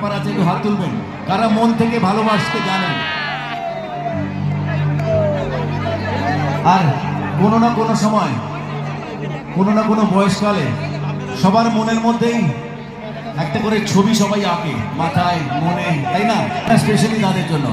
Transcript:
ব্যাপার আছে, একটু হাত তুলবেন কারা মন থেকে ভালোবাসতে জানেন। আর কোনো না কোনো সময়, কোনো না কোনো বয়সকালে সবার মনের মধ্যেই একটা করে ছবি সবাই আঁকে, মাথায় মনে, তাই না? স্পেশালি তাদের জন্য।